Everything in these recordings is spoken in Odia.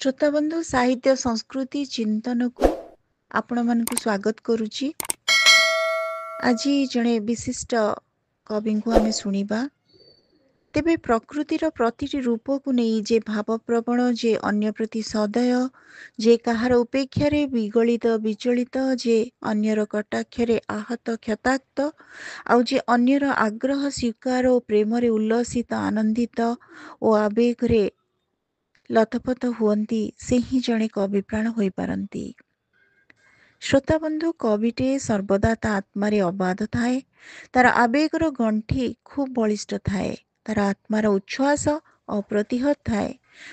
श्रोताबंधु साहित्य संस्कृति चिंतन को आपण मानकु स्वागत करुची। आज जड़े विशिष्ट कवि को आमे सुनिबा। तेबे प्रकृतिर प्रतिटी रूप को नहीं जे भावप्रवण जे अन्य प्रति सदय जे कहार उपेक्षारे विगलित विचलित जे अन्यर कटाक्षरे आहत क्षताक्त आउ जे अन्यर आग्रह स्वीकार और प्रेम उल्लसित आनंदित और आवेग रे लथपथ हुअन्ती से ही जड़े कवि प्राण होई पारंती। श्रोताबंधु कविटे सर्वदा ता आत्मारे अबाध थाए, तार आवेगर गंठी खूब बलिष्ठ थाए, तार आत्मार उच्छ्वास अप्रतिहत थाए।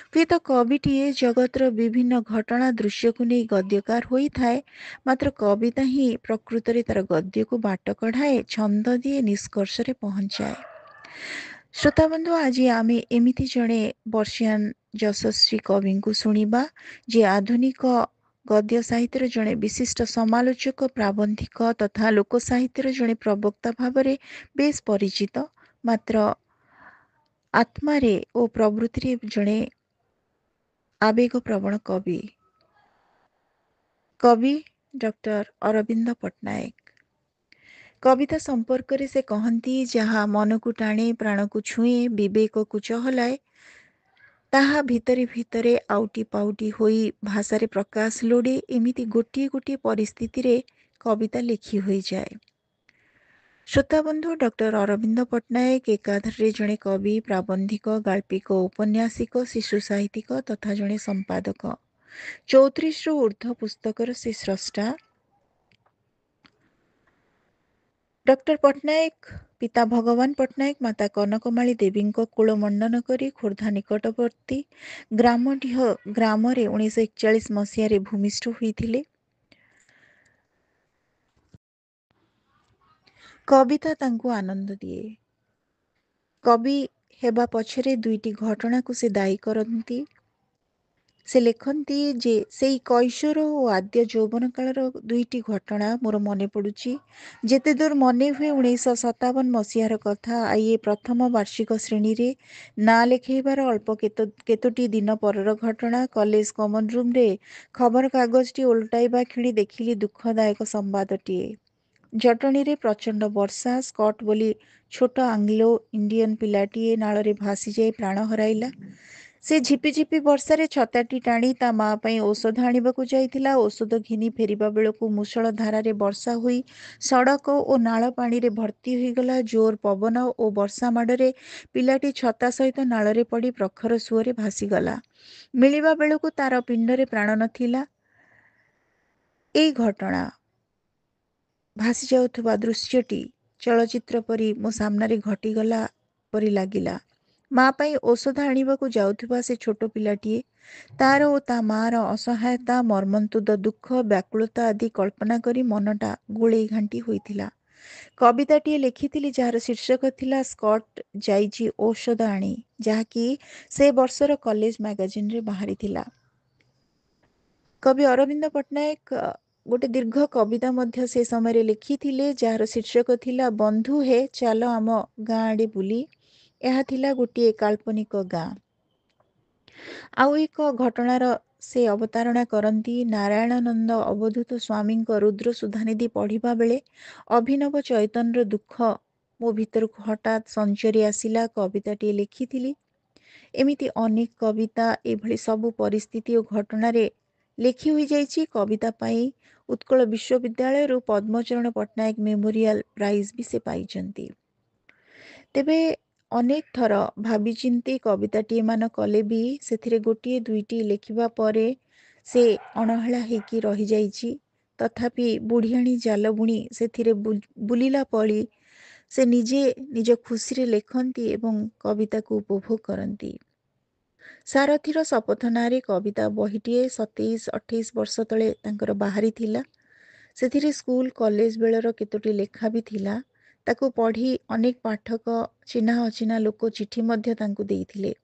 हुएत कविटीए जगतर विभिन्न घटना दृश्य को नहीं गद्यकार होई थाए, मात्र कविता ही प्रकृतरे तार गद्य को बाट कढ़ाए, छंद दिए, निष्कर्ष रे पहुंचाए। श्रोताबंधु आज आमे एमिति जड़े वर्षियान यशस्वी कवि को शुणिबा जे आधुनिक गद्य साहित्यर जड़े विशिष्ट समालोचक प्राबंधिक तथा लोक साहित्यर जड़े प्रवक्ता भावरे बेस परिचित, मात्र आत्मारे ओ प्रवृत्ति जड़े आवेग प्रवण कवि डॉक्टर अरविंद पट्टनायक। कविता संपर्क रे से कहती जहाँ मन को टाणे, प्राण को छुए, विवेक को चहलाए, ताहा भितरे भितरे आउटी पाउटी होई भाषारे प्रकाश लोड़े। एमिति गोटिए गोटिए परिस्थिति रे कविता लिखी होई जाए। श्रोताबंधु डॉक्टर अरविंद पट्टनायक एकाधारे जड़े कवि, प्राबंधिक, गाल्पिक, औपन्यासिक, शिशु साहित्यिक तथा जड़े संपादक। 34 रु ऊर्ध्व पुस्तकर से स्रष्टा। डॉक्टर पट्टनायक पिता भगवान पट्टनायक माता कनकमाली देवी कूल मंडन करी खोर्धा निकटवर्ती ग्रामडीह ग्राम 1941 मसीह भूमिष्ठ होते। कविता तांको आनंद दिए। कवि हेबा पछरे दुईटी घटना को से दायी करती। से लिखती जे से कैशोर और आद्य यौवन कालर दुईटी घटना मोर मन पड़ुची। जेते दूर मन हुए 1957 मसीहार कथा। आइए प्रथम वार्षिक श्रेणी रे ना लेखेबार अल्प केतोटी दिन परर घटना। कॉलेज कॉमन रूम रे खबर कागजटी ओल्टाइबा खिणी देखिली दुखदायक संवादटीए। जटणी रे प्रचंड वर्षा। स्कॉट बोली छोट आंग्लो इंडियन पिलाटीए नाଳରେ भासी जाई प्राण हराइला। से झिपिझिपि वर्षारे छताटी टाणी ता माँ पई औषध आनिबाकू जाइथिला। औषध घिनी फेरिबा बेलकू मूषल धारारे वर्षा हुई सड़क और नाଳ पानी भर्ती होईगला। जोर पवन और वर्षा माड़े पिलाटी छता सहित नाଳରେ पड़ी प्रखर सुअरे भासीगला। मिलिबा बेलकू तार पिंडरे प्राण नथिला। एई घटना भासी जाउथुबा दृश्यटी चलचित्र परी मो सामने घटीगला परी लागिला। माँ पई औषध आनिबाकू जाउथुबा से छोट पिलाटीए तार ओ ता मार असहायता, मर्मन्तुद दुख, व्याकुलता आदि कल्पना करी मनटा गोळेई घांटी होइथिला। कविताटीए लिखिथिली जार शीर्षक थिला स्कॉट जाइची औषध आनी, जहाँकि से वर्षर कॉलेज मैगजीन रे बाहरी थिला। कवि अरविंद पट्टनायक गोटे दीर्घ कविता मध्य से समय लिखिथिले जार शीर्षक थिला बंधु हे चाल आम गाँ आड़े बुली। यह थिला गोटे काल्पनिक गाँ। आउ एक घटनार से अवतारणा करती। नारायणानंद अवधूत स्वामी रुद्र सुधानिधि पढ़िबा बेले अभिनव चैतन्यर दुख मो भीतर को हठात संचरी आसिला। कविताटी लिखिथिली। एमिति अनेक कविता एभली सबु परिस्थिति और घटना रे लेखि हुई जाइछि। कविता पाई उत्कल विश्वविद्यालय पद्मचरण पट्टनायक मेमोरियल प्राइज भी से पाइछन्ति। तेबे अनेक थर भावी चिंती कविताटीए मान कले भी से गोटे दुईटी लेखिबा परे से अणहेला हेकी रही जाइछि। तथापि बुढ़ियाणी जाल बुणी से बुलिला पड़ी से निजे निज खुशी रे लेखन्ती एवं कविता को उपभोग करती। सारथीर शपथ नारे कविता बहीटीए 27-28 वर्ष तले तांकर बाहरी थिला। सेथिरे स्कूल कॉलेज बेलर केतोटी लेखा भी थिला। ताकू पढ़ी अनेक पाठक चिन्हा अचिन्हा लोक चिठी मध्य तांकू देइथिले।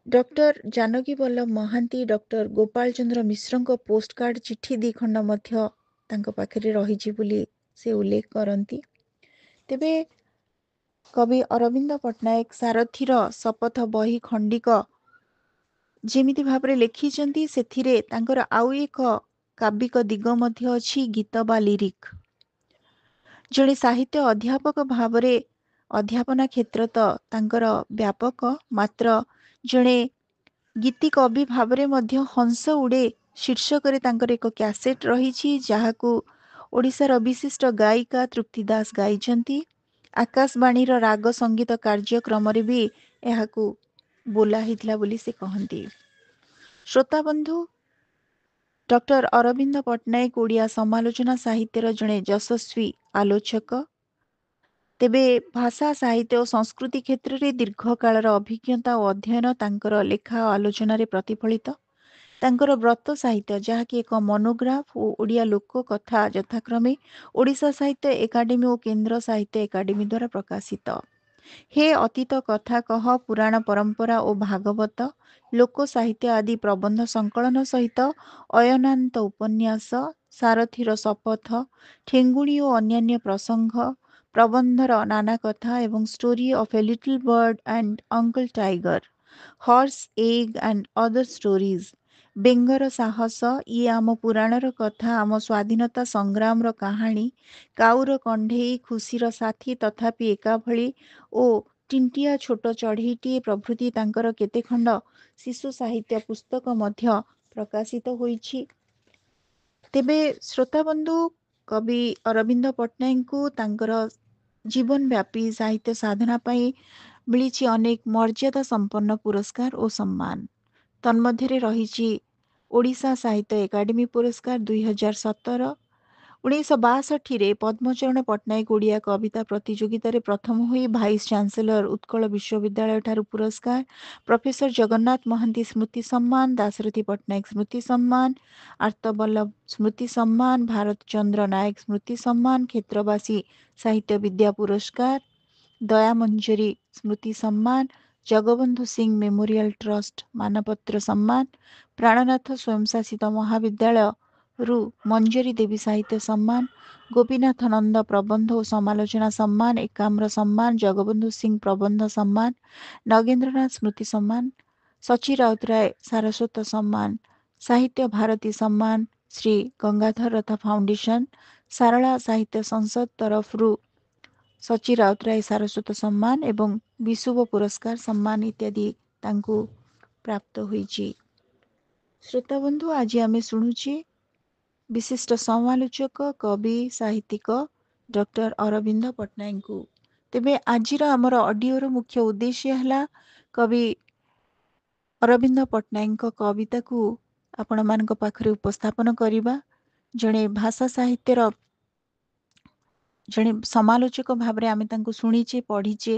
Doctor Janaki Vallabh Mahanti, doctor Gopal Chandra Mishra post card चिठी दी खंड मध्य तांको पाखरे रहिछि बोली से उल्लेख करती। तेबे कवि अरविंद पट्टनायक सारथीर शपथ बही खंडिक ଯେମିତି ଭାବରେ ଲେଖିଛନ୍ତି ସେଥିରେ ତାଙ୍କର ଆଉ ଏକ କାବ୍ୟିକ ଦିଗ ମଧ୍ୟ ଅଛି, ଗୀତ ବା ଲିରିକ୍। ଜଣେ ସାହିତ୍ୟ ଅଧ୍ୟାପକ ଭାବରେ ଅଧ୍ୟାପନା କ୍ଷେତ୍ର ତ ତାଙ୍କର ବ୍ୟାପକ, ମାତ୍ର ଜଣେ ଗୀତି କବି ଭାବରେ ମଧ୍ୟ ହଂସ ଉଡ଼େ ଶୀର୍ଷକରେ ତାଙ୍କର ଏକ କ୍ୟାସେଟ୍ ରହିଛି, ଯାହାକୁ ଓଡ଼ିଶାର ବିଶିଷ୍ଟ ଗାୟିକା ତୃପ୍ତି ଦାସ ଗାଇଛନ୍ତି। ଆକାଶବାଣୀର ରାଗ ସଙ୍ଗୀତ କାର୍ଯ୍ୟକ୍ରମରେ ବି ଏହାକୁ ବୋଲା ହେଇଥିଲା ବୋଲି ସେ କହନ୍ତି। ଶ୍ରୋତାବନ୍ଧୁ, ଡକ୍ଟର ଅରବିନ୍ଦ ପଟ୍ଟନାୟକ ଓଡ଼ିଆ ସମାଲୋଚନା ସାହିତ୍ୟର ଜଣେ ଯଶସ୍ୱୀ ଆଲୋଚକ। ତେବେ ଭାଷା, ସାହିତ୍ୟ ଓ ସଂସ୍କୃତି କ୍ଷେତ୍ରରେ ଦୀର୍ଘକାଳର ଅଭିଜ୍ଞତା ଓ ଅଧ୍ୟୟନ ତାଙ୍କର ଲେଖା ଓ ଆଲୋଚନାରେ ପ୍ରତିଫଳିତ। ତାଙ୍କର ବ୍ରତ ସାହିତ୍ୟ, ଯାହାକି ଏକ ମନୋଗ୍ରାଫ, ଓ ଓଡ଼ିଆ ଲୋକ କଥା ଯଥାକ୍ରମେ ଓଡ଼ିଶା ସାହିତ୍ୟ ଏକାଡେମୀ ଓ କେନ୍ଦ୍ର ସାହିତ୍ୟ ଏକାଡେମୀ ଦ୍ୱାରା ପ୍ରକାଶିତ। ହେ ଅତୀତ କଥା କହ, ପୁରାଣ ପରମ୍ପରା ଓ ଭାଗବତ, ଲୋକ ସାହିତ୍ୟ ଆଦି ପ୍ରବନ୍ଧ ସଂକଳନ ସହିତ ଅୟନାନ୍ତ ଉପନ୍ୟାସ, ସାରଥୀର ଶପଥ, ଠେଙ୍ଗୁଣି ଓ ଅନ୍ୟାନ୍ୟ ପ୍ରସଙ୍ଗ, ପ୍ରବନ୍ଧର ନାନା କଥା ଏବଂ story of a little bird and uncle tiger, horse egg and other stories, ବେଙ୍ଗର ସାହସ, ଇଏ ଆମ ପୁରାଣର କଥା, ଆମ ସ୍ୱାଧୀନତା ସଂଗ୍ରାମର କାହାଣୀ, କାଉର କଣ୍ଢେଇ, ଖୁସିର ସାଥୀ ତଥାପି ଏକାଭଳି ଓ ଟିଣ୍ଟିଆ ଛୋଟ ଚଢ଼େଇଟିଏ ପ୍ରଭୃତି ତାଙ୍କର କେତେ ଖଣ୍ଡ ଶିଶୁ ସାହିତ୍ୟ ପୁସ୍ତକ ମଧ୍ୟ ପ୍ରକାଶିତ ହୋଇଛି। ତେବେ ଶ୍ରୋତାବନ୍ଧୁ, କବି ଅରବିନ୍ଦ ପଟ୍ଟନାୟକଙ୍କୁ ତାଙ୍କର ଜୀବନବ୍ୟାପୀ ସାହିତ୍ୟ ସାଧନା ପାଇଁ ମିଳିଛି ଅନେକ ମର୍ଯ୍ୟାଦା ସମ୍ପନ୍ନ ପୁରସ୍କାର ଓ ସମ୍ମାନ। ତନ୍ମଧ୍ୟରେ ରହିଛି ଓଡ଼ିଶା ସାହିତ୍ୟ ଏକାଡେମୀ ପୁରସ୍କାର 2017, 1962ରେ ପଦ୍ମଚରଣ ପଟ୍ଟନାୟକ ଓଡ଼ିଆ କବିତା ପ୍ରତିଯୋଗିତାରେ ପ୍ରଥମ ହୋଇ ଭାଇସ୍ ଚାନ୍ସେଲର ଉତ୍କଳ ବିଶ୍ୱବିଦ୍ୟାଳୟଠାରୁ ପୁରସ୍କାର, ପ୍ରଫେସର ଜଗନ୍ନାଥ ମହାନ୍ତି ସ୍ମୃତି ସମ୍ମାନ, ଦାଶରଥୀ ପଟ୍ଟନାୟକ ସ୍ମୃତି ସମ୍ମାନ, ଆର୍ତ୍ତବଲ୍ଲଭ ସ୍ମୃତି ସମ୍ମାନ, ଭାରତ ଚନ୍ଦ୍ର ନାୟକ ସ୍ମୃତି ସମ୍ମାନ, କ୍ଷେତ୍ରବାସୀ ସାହିତ୍ୟ ବିଦ୍ୟା ପୁରସ୍କାର, ଦୟାମଞ୍ଜରୀ ସ୍ମୃତି ସମ୍ମାନ, ଜଗବନ୍ଧୁ ସିଂ ମେମୋରିଆଲ ଟ୍ରଷ୍ଟ ମାନପତ୍ର ସମ୍ମାନ, ପ୍ରାଣନାଥ ସ୍ୱୟଂଶାସିତ ମହାବିଦ୍ୟାଳୟରୁ ମଞ୍ଜରୀ ଦେବୀ ସାହିତ୍ୟ ସମ୍ମାନ, ଗୋପୀନାଥ ନନ୍ଦ ପ୍ରବନ୍ଧ ଓ ସମାଲୋଚନା ସମ୍ମାନ, ଏକାମ୍ର ସମ୍ମାନ, ଜଗବନ୍ଧୁ ସିଂ ପ୍ରବନ୍ଧ ସମ୍ମାନ, ନଗେନ୍ଦ୍ରନାଥ ସ୍ମୃତି ସମ୍ମାନ, ସଚୀ ରାଉତରାୟ ସାରସ୍ୱତ ସମ୍ମାନ, ସାହିତ୍ୟ ଭାରତୀ ସମ୍ମାନ, ଶ୍ରୀ ଗଙ୍ଗାଧର ରଥ ଫାଉଣ୍ଡେସନ, ସାରଳା ସାହିତ୍ୟ ସଂସଦ ତରଫରୁ ସଚୀ ରାଉତରାୟ ସାରସ୍ୱତ ସମ୍ମାନ ଏବଂ ବିଶୁବ ପୁରସ୍କାର ସମ୍ମାନ ଇତ୍ୟାଦି ତାଙ୍କୁ ପ୍ରାପ୍ତ ହୋଇଛି। ଶ୍ରୋତାବନ୍ଧୁ, ଆଜି ଆମେ ଶୁଣୁଛେ ବିଶିଷ୍ଟ ସମାଲୋଚକ, କବି, ସାହିତ୍ୟିକ ଡକ୍ଟର ଅରବିନ୍ଦ ପଟ୍ଟନାୟକଙ୍କୁ। ତେବେ ଆଜିର ଆମର ଅଡ଼ିଓର ମୁଖ୍ୟ ଉଦ୍ଦେଶ୍ୟ ହେଲା କବି ଅରବିନ୍ଦ ପଟ୍ଟନାୟକଙ୍କ କବିତାକୁ ଆପଣମାନଙ୍କ ପାଖରେ ଉପସ୍ଥାପନ କରିବା। ଜଣେ ଭାଷା ସାହିତ୍ୟର ଜଣେ ସମାଲୋଚକ ଭାବରେ ଆମେ ତାଙ୍କୁ ଶୁଣିଛେ, ପଢ଼ିଛେ।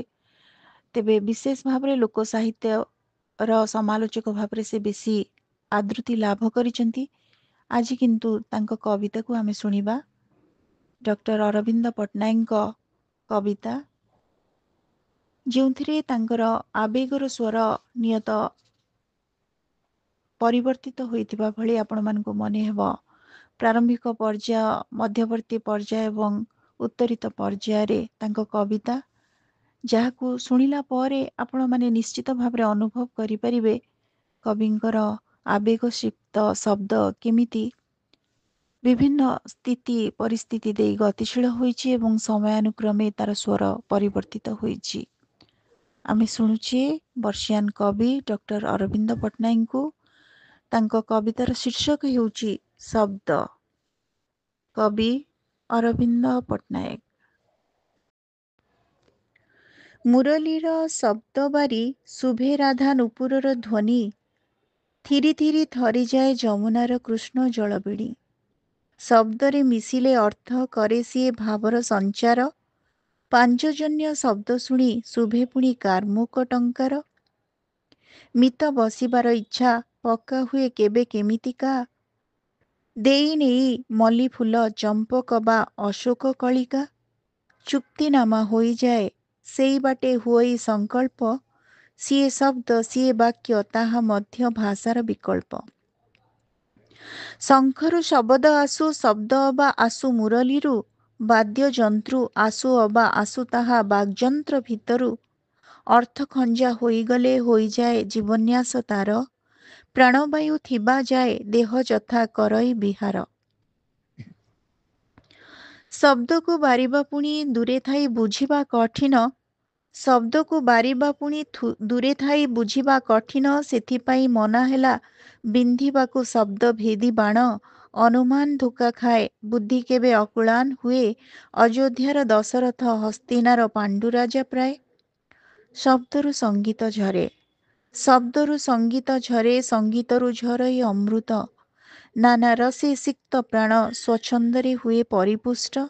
ତେବେ ବିଶେଷ ଭାବରେ ଲୋକ ସାହିତ୍ୟର ସମାଲୋଚକ ଭାବରେ ସେ ବେଶୀ ଆଦୃତି ଲାଭ କରିଛନ୍ତି। ଆଜି କିନ୍ତୁ ତାଙ୍କ କବିତାକୁ ଆମେ ଶୁଣିବା। ଡକ୍ଟର ଅରବିନ୍ଦ ପଟ୍ଟନାୟକଙ୍କ କବିତା, ଯେଉଁଥିରେ ତାଙ୍କର ଆବେଗର ସ୍ୱର ନିୟତ ପରିବର୍ତ୍ତିତ ହୋଇଥିବା ଭଳି ଆପଣମାନଙ୍କୁ ମନେ ହେବ। ପ୍ରାରମ୍ଭିକ ପର୍ଯ୍ୟାୟ, ମଧ୍ୟବର୍ତ୍ତୀ ପର୍ଯ୍ୟାୟ ଏବଂ ଉତ୍ତରିତ ପର୍ଯ୍ୟାୟରେ ତାଙ୍କ କବିତା, ଯାହାକୁ ଶୁଣିଲା ପରେ ଆପଣମାନେ ନିଶ୍ଚିତ ଭାବରେ ଅନୁଭବ କରିପାରିବେ କବିଙ୍କର ଆବେଗସିକ୍ତ ଶବ୍ଦ କେମିତି ବିଭିନ୍ନ ସ୍ଥିତି ପରିସ୍ଥିତି ଦେଇ ଗତିଶୀଳ ହୋଇଛି ଏବଂ ସମୟାନୁକ୍ରମେ ତାର ସ୍ୱର ପରିବର୍ତ୍ତିତ ହୋଇଛି। ଆମେ ଶୁଣୁଛେ ବର୍ଷିୟାନ କବି ଡକ୍ଟର ଅରବିନ୍ଦ ପଟ୍ଟନାୟକଙ୍କୁ। ତାଙ୍କ କବିତାର ଶୀର୍ଷକ ହେଉଛି ଶବ୍ଦ। କବି ଅରବିନ୍ଦ ପଟ୍ଟନାୟକ। ମୁରଲୀର ଶବ୍ଦ ବାରି ଶୁଭେ ରାଧା ନୂପୁରର ଧ୍ୱନି, ଥିରି ଥିରି ଥରିଯାଏ ଯମୁନାର କୃଷ୍ଣ ଜଳବେଣୀ। ଶବ୍ଦରେ ମିଶିଲେ ଅର୍ଥ କରେ ସିଏ ଭାବର ସଞ୍ଚାର, ପାଞ୍ଜଜନ୍ୟ ଶବ୍ଦ ଶୁଣି ଶୁଭେ ପୁଣି କାର୍ମୁକ ଟଙ୍କାର। ମିତ ବସିବାର ଇଚ୍ଛା ପକ୍କା ହୁଏ କେବେ କେମିତିକା, ଦେଇ ନେଇ ମଲ୍ଲି ଫୁଲ ଚମ୍ପକ ବା ଅଶୋକ କଳିକା। ଚୁକ୍ତିନାମା ହୋଇଯାଏ ସେଇ ବାଟେ ହୁଅଇ ସଂକଳ୍ପ, ସିଏ ଶବ୍ଦ ସିଏ ବାକ୍ୟ ତାହା ମଧ୍ୟ ଭାଷାର ବିକଳ୍ପ। ଶଙ୍ଖରୁ ଶବଦ ଆସୁ ଶବ୍ଦ ଅବା ଆସୁ ମୁରଲୀରୁ, ବାଦ୍ୟଯନ୍ତ୍ରୁ ଆସୁ ଅବା ଆସୁ ତାହା ବାଗ୍ଯନ୍ତ୍ର ଭିତରୁ। ଅର୍ଥ ଖଞ୍ଜା ହୋଇଗଲେ ହୋଇଯାଏ ଜୀବନ୍ୟାସ ତାର, ପ୍ରାଣବାୟୁ ଥିବା ଯାଏ ଦେହ ଯଥା କରଇ ବିହାର। ଶବ୍ଦକୁ ବାରିବା ପୁଣି ଦୂରେ ଥାଇ ବୁଝିବା କଠିନ। ଶବ୍ଦକୁ ବାରିବା ପୁଣି ଦୂରେ ଥାଇ ବୁଝିବା କଠିନ। ସେଥିପାଇଁ ମନା ହେଲା ବିନ୍ଧିବାକୁ ଶବ୍ଦ ଭେଦି ବାଣ। ଅନୁମାନ ଧୋକା ଖାଏ ବୁଦ୍ଧି କେବେ ଅକୁଳାନ ହୁଏ। ଅଯୋଧ୍ୟାର ଦଶରଥ ହସ୍ତିନାର ପାଣ୍ଡୁରାଜା ପ୍ରାୟ। ଶବ୍ଦରୁ ସଙ୍ଗୀତ ଝରେ, ଶବ୍ଦରୁ ସଙ୍ଗୀତ ଝରେ, ସଙ୍ଗୀତରୁ ଝରଇ ଅମୃତ। ନାନା ରସେ ସିକ୍ତ ପ୍ରାଣ ସ୍ୱଚ୍ଛନ୍ଦରେ ହୁଏ ପରିପୁଷ୍ଟ।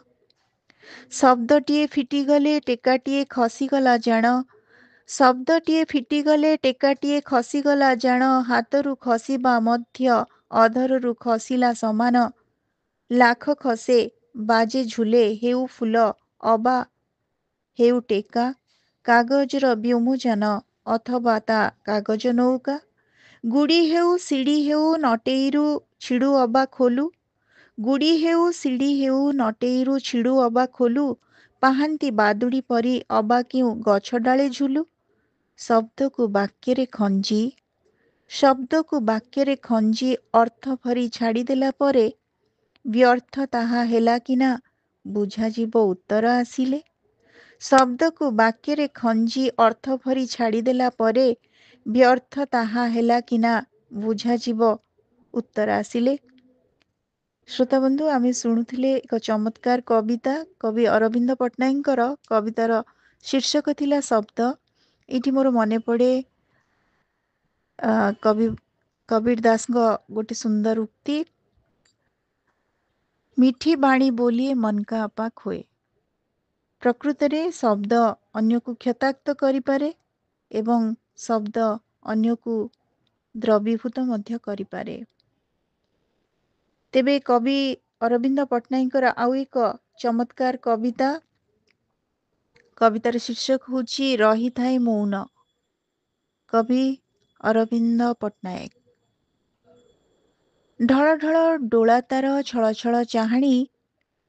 ଶବ୍ଦଟିଏ ଫିଟିଗଲେ ଟେକାଟିଏ ଖସିଗଲା ଜାଣ। ଶବ୍ଦଟିଏ ଫିଟିଗଲେ ଟେକାଟିଏ ଖସିଗଲା ଜାଣ। ହାତରୁ ଖସିବା ମଧ୍ୟ ଅଧରରୁ ଖସିଲା ସମାନ। ଲାଖ ଖସେ ବାଜେ ଝୁଲେ ହେଉ ଫୁଲ ଅବା ହେଉ ଟେକା। କାଗଜର ବ୍ଯୋମଯାନ ଅଥବା ତା କାଗଜ ନୌକା। ଗୁଡ଼ି ହେଉ ସିଡ଼ି ହେଉ ନଟେଇରୁ ଛିଡ଼ୁ ଅବା ଖୋଲୁ। ଗୁଡ଼ି ହେଉ ସିଡ଼ି ହେଉ ନଟେଇରୁ ଛିଡ଼ୁ ଅବା ଖୋଲୁ। ପାହାନ୍ତି ବାଦୁଡ଼ି ପରି ଅବା କେଉଁ ଗଛ ଡାଳେ ଝୁଲୁ। ଶବ୍ଦକୁ ବାକ୍ୟରେ ଖଞ୍ଜି, ଶବ୍ଦକୁ ବାକ୍ୟରେ ଖଞ୍ଜି ଅର୍ଥ ଭରି ଛାଡ଼ିଦେଲା ପରେ ବ୍ୟର୍ଥ ତାହା ହେଲା କିନା ବୁଝାଯିବ ଉତ୍ତର ଆସିଲେ। ଶବ୍ଦକୁ ବାକ୍ୟରେ ଖଞ୍ଜି ଅର୍ଥ ଭରି ଛାଡ଼ିଦେଲା ପରେ ବ୍ୟର୍ଥ ତାହା ହେଲା କିନା ବୁଝାଯିବ ଉତ୍ତର ଆସିଲେ। ଶ୍ରୋତାବନ୍ଧୁ, ଆମେ ଶୁଣୁଥିଲେ ଏକ ଚମତ୍କାର କବିତା କବି ଅରବିନ୍ଦ ପଟ୍ଟନାୟକଙ୍କର। କବିତାର ଶୀର୍ଷକ ଥିଲା ଶବ୍ଦ। ଏଇଠି ମୋର ମନେ ପଡ଼େ କବୀର ଦାସଙ୍କ ଗୋଟେ ସୁନ୍ଦର ଉକ୍ତି, ମିଠି ବାଣୀ ବୋଲିଏ ମନ କା ଆପା ଖୋଏ। ପ୍ରକୃତରେ ଶବ୍ଦ ଅନ୍ୟକୁ କ୍ଷତାକ୍ତ କରିପାରେ ଏବଂ ଶବ୍ଦ ଅନ୍ୟକୁ ଦ୍ରବୀଭୂତ ମଧ୍ୟ କରିପାରେ। ତେବେ କବି ଅରବିନ୍ଦ ପଟ୍ଟନାୟକଙ୍କର ଆଉ ଏକ ଚମତ୍କାର କବିତା, କବିତାର ଶୀର୍ଷକ ହେଉଛି ରହିଥାଏ ମୌନ। କବି ଅରବିନ୍ଦ ପଟ୍ଟନାୟକ। ଢଳ ଢଳ ଡୋଳା ତାର ଛଳ ଛଳ ଚାହାଣୀ,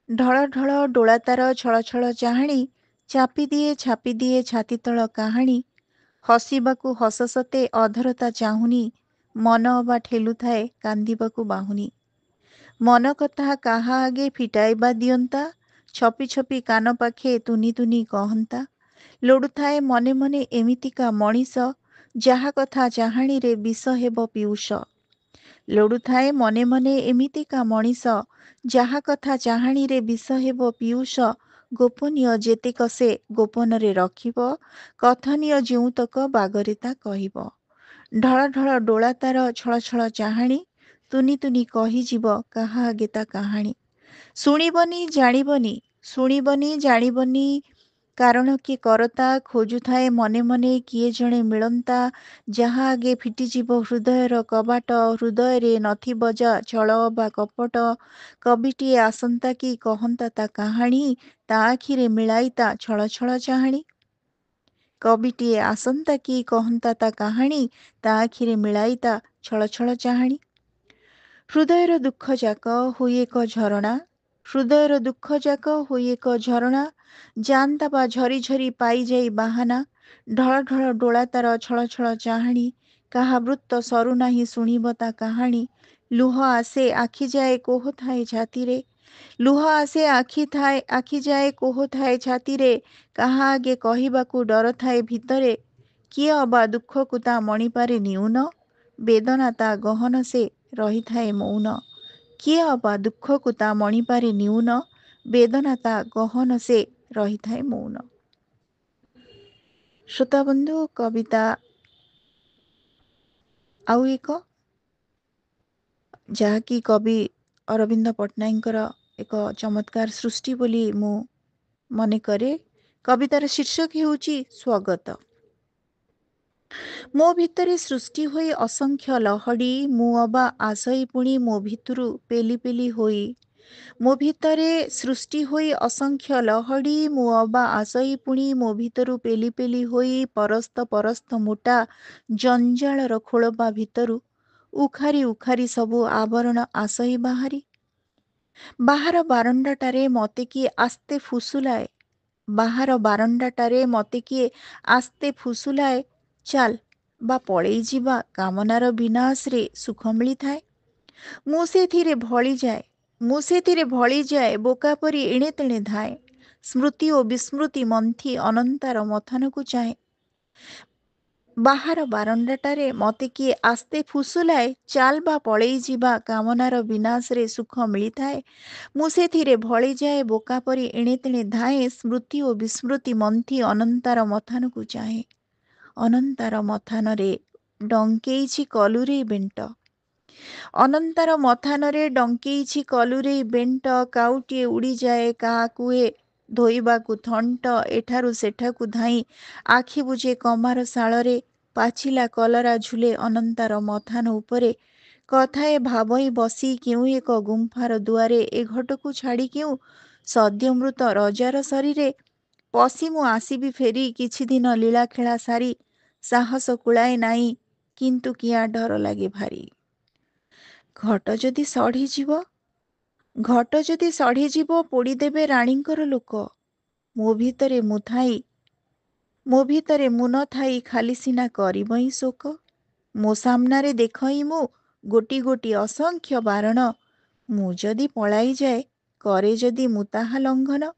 ଢଳ ଢଳ ଡୋଳା ତାର ଛଳ ଛଳ ଚାହାଣୀ, ଚାପିଦିଏ ଛାପିଦିଏ ଛାତି ତଳ କାହାଣୀ। ହସିବାକୁ ହସ ସତେ ଅଧରତା ଚାହୁଁନି, ମନ ଅବା ଠେଲୁଥାଏ କାନ୍ଦିବାକୁ ବାହୁନି। ମନ କଥା କାହା ଆଗେ ଫିଟାଇବା ଦିଅନ୍ତା, ଛପି ଛପି କାନ ପାଖେ ତୁନି ତୁନି କହନ୍ତା। ଲୋଡୁଥାଏ ମନେ ମନେ ଏମିତିକା ମଣିଷ, ଯାହା କଥା ଚାହାଣୀରେ ବିଷ ହେବ ପିୟୁଷ। ଲୋଡୁଥାଏ ମନେ ମନେ ଏମିତିକା ମଣିଷ, ଯାହା କଥା ଚାହାଣୀରେ ବିଷ ହେବ ପିୟୁଷ। ଗୋପନୀୟ ଯେତିକ ସେ ଗୋପନରେ ରଖିବ, କଥନୀୟ ଯେଉଁତକ ବାଗରେ ତା କହିବ। ଢଳ ଢଳ ଡୋଳା ତାର ଛଳ ଛଳ ଚାହାଣୀ, ତୁନି ତୁନି କହିଯିବ କାହା ଆଗେ ତା କାହାଣୀ। ଶୁଣିବନି ଜାଣିବନି, ଶୁଣିବନି ଜାଣିବନି କାରଣ କିଏ କରତା, ଖୋଜୁଥାଏ ମନେ ମନେ କିଏ ଜଣେ ମିଳନ୍ତା, ଯାହା ଆଗେ ଫିଟିଯିବ ହୃଦୟର କବାଟ। ହୃଦୟରେ ନଥିବ ଯା ଛଳ ଅବା କପଟ, କବିଟିଏ ଆସନ୍ତା କି କହନ୍ତା ତା କାହାଣୀ, ତା ଆଖିରେ ମିଳାଇ ତା ଛଳ ଛଳ ଚାହାଣୀ। କବିଟିଏ ଆସନ୍ତା କି କହନ୍ତା ତା କାହାଣୀ, ତା ଆଖିରେ ମିଳାଇ ତା ଛଳ ଛଳ ଚାହାଣୀ। ହୃଦୟର ଦୁଃଖ ଯାକ ହୋଇ ଏକ ଝରଣା, ହୃଦୟର ଦୁଃଖ ଯାକ ହୋଇ ଏକ ଝରଣା, ଯାଆନ୍ତା ବା ଝରି ଝରି ପାଇଯାଇ ବାହାନା। ଢଳ ଢଳ ଡୋଳା ତାର ଛଳ ଛଳ ଚାହାଣୀ, କାହା ବୃତ୍ତ ସରୁନାହିଁ ଶୁଣିବ ତା କାହାଣୀ। ଲୁହ ଆସେ ଆଖିଯାଏ କୋହ ଥାଏ ଛାତିରେ, ଲୁହ ଆସେ ଆଖିଯାଏ କୋହ ଥାଏ ଛାତିରେ, କାହା ଆଗେ କହିବାକୁ ଡର ଥାଏ ଭିତରେ। କିଏ ଅବା ଦୁଃଖକୁ ତା ମଣିପାରେ ନିଉନ, ବେଦନା ତା ଗହନ ସେ ରହିଥାଏ ମୌନ। କିଏ ଅବା ଦୁଃଖକୁ ତା ମଣିପାରେ ନିଉନ, ବେଦନା ତା ଗହନ ସେ ରହିଥାଏ ମୌନ। ଶ୍ରୋତାବନ୍ଧୁ, କବିତା ଆଉ ଏକ, ଯାହାକି କବି ଅରବିନ୍ଦ ପଟ୍ଟନାୟକଙ୍କର ଏକ ଚମତ୍କାର ସୃଷ୍ଟି ବୋଲି ମୁଁ ମନେ କରେ। କବିତାର ଶୀର୍ଷକ ହେଉଛି ସ୍ୱଗତ। ମୋ ଭିତରେ ସୃଷ୍ଟି ହୋଇ ଅସଂଖ୍ୟ ଲହଡ଼ି, ମୁଁ ଅବା ଆସଇ ପୁଣି ମୋ ଭିତରୁ ପେଲି ପେଲି ହୋଇ। ମୋ ଭିତରେ ସୃଷ୍ଟି ହୋଇ ଅସଂଖ୍ୟ ଲହଡ଼ି, ମୁଁ ଅବା ଆସଇ ପୁଣି ମୋ ଭିତରୁ ପେଲି ପେଲି ହୋଇ। ପରସ୍ତ ପରସ୍ତ ମୋଟା ଜଞ୍ଜାଳର ଖୋଳପା ଭିତରୁ ଉଖାରି ଉଖାରି ସବୁ ଆବରଣ ଆସଇ ବାହାରି। ବାହାର ବାରଣ୍ଡାଟାରେ ମତେ କିଏ ଆସ୍ତେ ଫୁସୁଲାଏ, ବାହାର ବାରଣ୍ଡାଟାରେ ମତେ କିଏ ଆସ୍ତେ ଫୁସୁଲାଏ, ଚାଲ ବା ପଳେଇ ଯିବା କାମନାର ବିନାଶରେ ସୁଖ ମିଳିଥାଏ। ମୁଁ ସେଥିରେ ଭଳିଯାଏ ବୋକା ପରି ଏଣେ ତେଣେ ଧାଏ। ସ୍ମୃତି ଓ ବିସ୍ମୃତି ମନ୍ଥି ଅନନ୍ତାର ମଥନକୁ ଚାହେଁ। ବାହାର ବାରଣ୍ଡାଟାରେ ମତେ କିଏ ଆସ୍ତେ ଫୁସୁଲାଏ, ଚାଲ ବା ପଳେଇ ଯିବା କାମନାର ବିନାଶରେ ସୁଖ ମିଳିଥାଏ। ମୁଁ ସେଥିରେ ଭଳିଯାଏ ବୋକା ପରି ଏଣେ ତେଣେ ଧାଏଁ। ସ୍ମୃତି ଓ ବିସ୍ମୃତି ମନ୍ଥି ଅନନ୍ତାର ମଥାନକୁ ଚାହେଁ। ଅନନ୍ତାର ମଥାନରେ ଡଙ୍କେଇଛି କଲୁରେ ବେଣ୍ଟ। ଅନନ୍ତାର ମଥାନରେ ଡଙ୍କେଇଛି କଲୁରେଇ ବେଣ୍ଟ। କାଉଟିଏ ଉଡ଼ିଯାଏ କାହାକୁଏ ଧୋଇବାକୁ ଥଣ୍ଟ। ଏଠାରୁ ସେଠାକୁ ଧାଇଁ ଆଖି ବୁଜେ କମାର ଶାଳରେ। ପାଚିଲା କଲରା ଝୁଲେ ଅନନ୍ତାର ମଥାନ ଉପରେ। କଥାଏ ଭାବଇ ବସି କେଉଁ ଏକ ଗୁମ୍ଫାର ଦୁଆରେ। ଏ ଘଟକୁ ଛାଡ଼ି କେଉଁ ସଦ୍ୟମୃତ ରଜାର ଶରୀରେ ପଶି ମୁଁ ଆସିବି ଫେରି। କିଛି ଦିନ ଲୀଳାଖେଳା ସାରି। ସାହସ କୁଳାଏ ନାହିଁ କିନ୍ତୁ କିଆଁ ଡର ଲାଗେ ଭାରି। ଘଟ ଯଦି ସଢ଼ିଯିବ ପୋଡ଼ିଦେବେ ରାଣୀଙ୍କର ଲୋକ। ମୋ ଭିତରେ ମୁଁ ନଥାଇ ଖାଲି ସିନା କରିବଇଁ ଶୋକ। ମୋ ସାମ୍ନାରେ ଦେଖଇ ମୁଁ ଗୋଟି ଗୋଟି ଅସଂଖ୍ୟ ବାରଣ। ମୁଁ ଯଦି ପଳାଇଯାଏ କରେ ଯଦି ମୁଁ ତାହା ଲଙ୍ଘନ।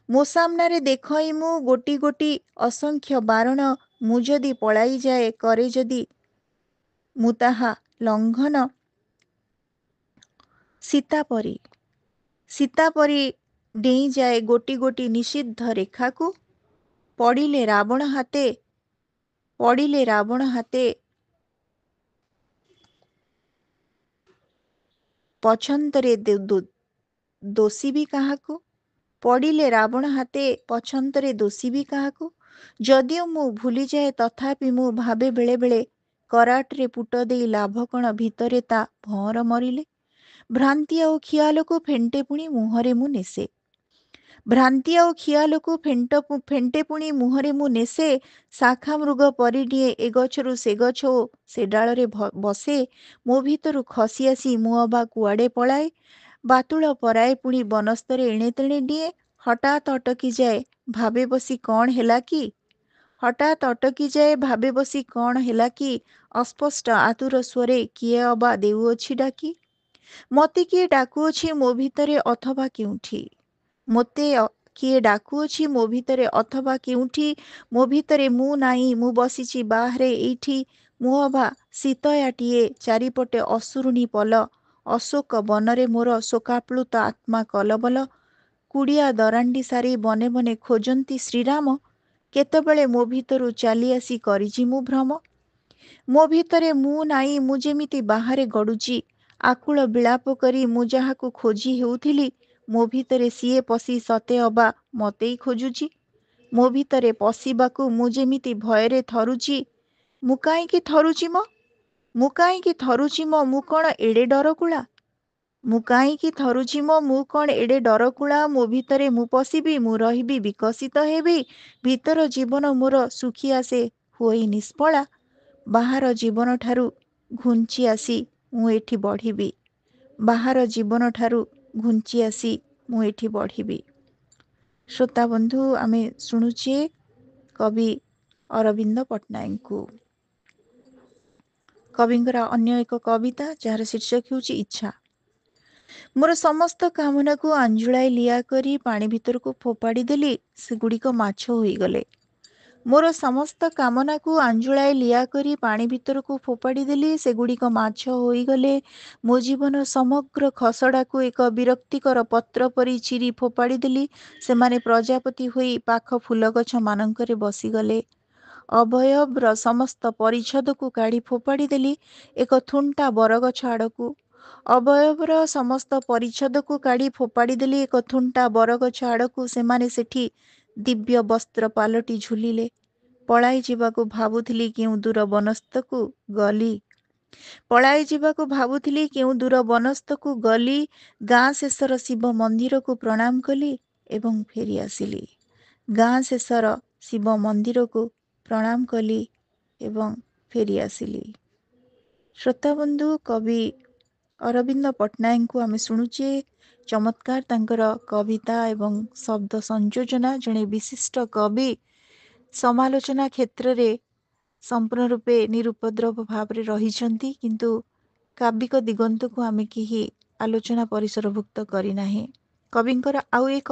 ମୋ ସାମ୍ନାରେ ଦେଖଇ ମୁଁ ଗୋଟି ଗୋଟି ଅସଂଖ୍ୟ ବାରଣ। ମୁଁ ଯଦି ପଳାଇଯାଏ କରେ ଯଦି ମୁଁ ତାହା ଲଙ୍ଘନ। ସୀତାପରି ଡେଇଁଯାଏ ଗୋଟି ଗୋଟି ନିଷିଦ୍ଧ ରେଖାକୁ। ପଡ଼ିଲେ ରାବଣ ହାତେ ପଛନ୍ତରେ ଦୋଷୀ ବି କାହାକୁ। ପଡ଼ିଲେ ରାବଣ ହାତେ ପଛନ୍ତରେ ଦୋଷୀ ବି କାହାକୁ। ଯଦିଓ ମୁଁ ଭୁଲିଯାଏ ତଥାପି ମୁଁ ଭାବେ ବେଳେ ବେଳେ କରାଟରେ ପୁଟ ଦେଇ ଲାଭ କଣ ଭିତରେ ତା ଭଅଁର ମରିଲେ। ଭ୍ରାନ୍ତି ଆଉ ଖିଆଲକୁ ଫେଣ୍ଟେ ପୁଣି ମୁହଁରେ ମୁଁ ନେଶେ। ଭ୍ରାନ୍ତି ଆଉ ଖିଆଲକୁ ଫେଣ୍ଟେ ପୁଣି ମୁହଁରେ ମୁଁ ନେଶେ। ଶାଖା ମୃଗ ପରିଡିଏ ଏ ଗଛରୁ ସେ ଗଛ ଓ ସେ ଡାଳରେ ବସେ। ମୋ ଭିତରୁ ଖସି ଆସି ମୁଁ ଅବା କୁଆଡ଼େ ପଳାଏ। ବାତୁଳ ପରାଏ ପୁଣି ବନସ୍ତରେ ଏଣେ ତେଣେ ଡିଏ। ହଠାତ୍ ଅଟକିଯାଏ ଭାବେ ବସି କ'ଣ ହେଲା କି। ଅସ୍ପଷ୍ଟ ଆତୁର ସ୍ୱରେ କିଏ ଅବା ଦେଉଅଛି ଡାକି। ମତେ କିଏ ଡାକୁଅଛି ମୋ ଭିତରେ ଅଥବା କେଉଁଠି। ମୋ ଭିତରେ ମୁଁ ନାହିଁ, ମୁଁ ବସିଛି ବାହାରେ ଏଇଠି। ମୁଁ ଅବା ସୀତୟାଟିଏ, ଚାରିପଟେ ଅସୁରୁଣୀ ପଲ। ଅଶୋକ ବନରେ ମୋର ଶୋକାପ୍ଳୁତ ଆତ୍ମା କଲବଲ। କୁଡ଼ିଆ ଦରାଣ୍ଡି ସାରି ବନେ ବନେ ଖୋଜନ୍ତି ଶ୍ରୀରାମ। କେତେବେଳେ ମୋ ଭିତରୁ ଚାଲି ଆସି କରିଛି ମୁଁ ଭ୍ରମ। ମୋ ଭିତରେ ମୁଁ ନାହିଁ, ମୁଁ ଯେମିତି ବାହାରେ ଗଡ଼ୁଛି। ଆକୁଳ ବିଳାପ କରି ମୁଁ ଯାହାକୁ ଖୋଜି ହେଉଥିଲି, ମୋ ଭିତରେ ସିଏ ପଶି ସତେ ଅବା ମତେଇ ଖୋଜୁଛି। ମୋ ଭିତରେ ପଶିବାକୁ ମୁଁ ଯେମିତି ଭୟରେ ଥରୁଛି। ମୁଁ କାହିଁକି ଥରୁଛି ମ? ମୁଁ କ'ଣ ଏଡ଼େ ଡରକୁଳା? ମୋ ଭିତରେ ମୁଁ ପଶିବି, ମୁଁ ରହିବି, ବିକଶିତ ହେବି। ଭିତର ଜୀବନ ମୋର ଶୁଖି ଆସେ ହୋଇ ନିଷ୍ଫଳା। ବାହାର ଜୀବନଠାରୁ ଘୁଞ୍ଚି ଆସି ମୁଁ ଏଠି ବଢ଼ିବି। ଶ୍ରୋତା ବନ୍ଧୁ, ଆମେ ଶୁଣୁଛେ କବି ଅରବିନ୍ଦ ପଟ୍ଟନାୟକଙ୍କୁ। କବିଙ୍କର ଅନ୍ୟ ଏକ କବିତା ଯାହାର ଶୀର୍ଷକ ହେଉଛି ଇଚ୍ଛା। ମୋର ସମସ୍ତ କାମନାକୁ ଆଞ୍ଜୁଳାଇ ଲିଆ କରି ପାଣି ଭିତରକୁ ଫୋପାଡ଼ି ଦେଲି, ସେଗୁଡ଼ିକ ମାଛ ହୋଇଗଲେ। ମୋର ସମସ୍ତ କାମନାକୁ ଆଞ୍ଜୁଳାଇ ଲିଆ କରି ପାଣି ଭିତରକୁ ଫୋପାଡ଼ି ଦେଲି, ସେଗୁଡ଼ିକ ମାଛ ହୋଇଗଲେ। ମୋ ଜୀବନ ସମଗ୍ର ଖସଡ଼ାକୁ ଏକ ବିରକ୍ତିକର ପତ୍ର ପରି ଚିରି ଫୋପାଡ଼ି ଦେଲି। ସେମାନେ ପ୍ରଜାପତି ହୋଇ ପାଖ ଫୁଲଗଛ ମାନଙ୍କରେ ବସିଗଲେ। ଅବୟବର ସମସ୍ତ ପରିଚ୍ଛଦକୁ କାଢ଼ି ଫୋପାଡ଼ି ଦେଲି ଏକ ଥୁଣ୍ଟା ବରଗଛ ଆଡ଼କୁ। ସେମାନେ ସେଠି ଦିବ୍ୟ ବସ୍ତ୍ର ପାଲଟି ଝୁଲିଲେ। ପଳାଇ ଯିବାକୁ ଭାବୁଥିଲି କେଉଁ ଦୂର ବନସ୍ତକୁ ଗଲି। ଗାଁ ଶେଷର ଶିବ ମନ୍ଦିରକୁ ପ୍ରଣାମ କଲି ଏବଂ ଫେରି ଆସିଲି। ଶ୍ରୋତାବନ୍ଧୁ, କବି ଅରବିନ୍ଦ ପଟ୍ଟନାୟକଙ୍କୁ ଆମେ ଶୁଣୁଛେ। ଚମତ୍କାର ତାଙ୍କର କବିତା ଏବଂ ଶବ୍ଦ ସଂଯୋଜନା। ଜଣେ ବିଶିଷ୍ଟ କବି, ସମାଲୋଚନା କ୍ଷେତ୍ରରେ संपूर्ण रूपे निरुपद्रव भाव रही किंतु काव्यिक दिगंत को आम केही आलोचना परिसरभुक्त करना। कविंकर आउ एक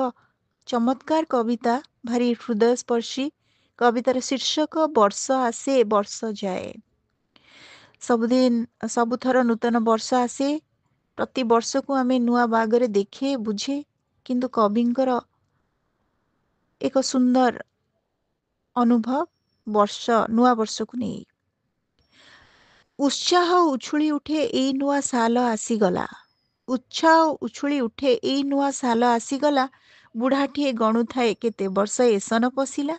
चमत्कार कविता भारी हृदयस्पर्शी। कवितार शीर्षक वर्ष आसे वर्ष जाए। सबुदिन सबुथर नूतन वर्ष आसे, प्रति वर्ष को आम नुआ बागरे देखे बुझे, किंतु कविंकर एक सुंदर अनुभव वर्ष नुआ वर्ष को नहीं। उत्साह उछुली उठे एई नुआ साल आसीगला। उत्साह उछुली उठे एई नुआ साल आसीगला। बुढ़ाटीए गणुथाए केते वर्ष एसन पशिला।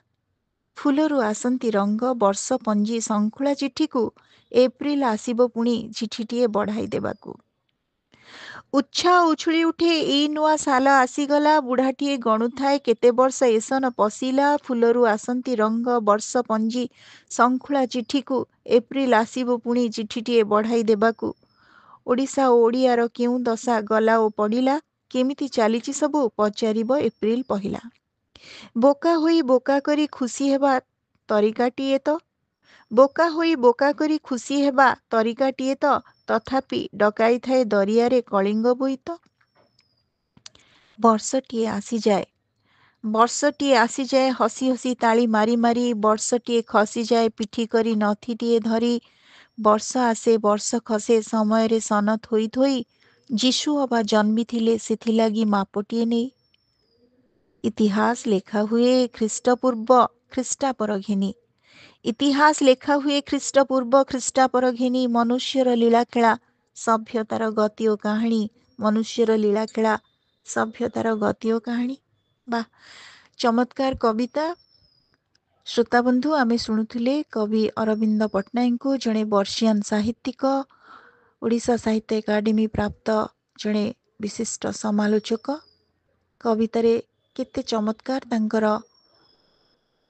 फुलरू आसंती रंग वर्ष पंजी संखुला चिठी को एप्रिल आसीबो पुणी चिठीटीए बढ़ाई देबाकू। उत्साह उछुली उठे एई नुआ साल आसीगला। बुढ़ाटीए गणुथाए केते वर्ष एसन पशिला। फुलरू आसंती रंग वर्ष पंजी संखुला चिठी को एप्रिल आसीबो पुणी चिठीटीए बढ़ाई देबाकू। ओडिशा ओ ओडियार केउं दशा गला ओ पड़िला। केमिति चालिछि सबु पचारिब एप्रिल पहिला। बोका होई बोका करी खुशी हेबा तरीकाटीए तो। बोका होई बोका करी खुशी हेबा तरीकाटीए तो। तथापि डकाई थाए दरियारे कलिंग बोईत। वर्षटीए आसीजाए, वर्षटीए आसीजाए हसी हसी ताली मारी मारी। वर्षटीए खसीजाए पिठी करी नथीटीए धरी। वर्ष आसे वर्ष खसे समय सन थोई थोई। जीशु अबा जन्मी थिले सेथिलागी मापटीए नहीं। इतिहास लेखा हुए ख्रीष्टपूर्व ख्रीष्टापर घेनी। इतिहास लेखा हुए ख्रीष्टपूर्व ख्रीष्टापर घेनी। मनुष्यर लीलाखेला सभ्यतार गति ओ कहानी। मनुष्यर लीलाखेला सभ्यतार गति ओ कहानी। बा चमत्कार कविता। श्रोताबंधु आमे शुणुथिले कवि अरविंद पट्टनायक को, जड़े वर्षियान साहित्यिक, ओडिशा साहित्य एकाडेमी प्राप्त जड़े विशिष्ट समालोचक। कवितारे केते चमत्कार तांकर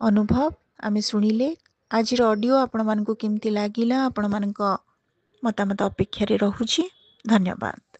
अनुभव आमे शुणिले। आजिर ऑडियो आपण मानकु केमती लागिला आपण मानक मतामत अपेक्षा रे रहुछि। धन्यवाद।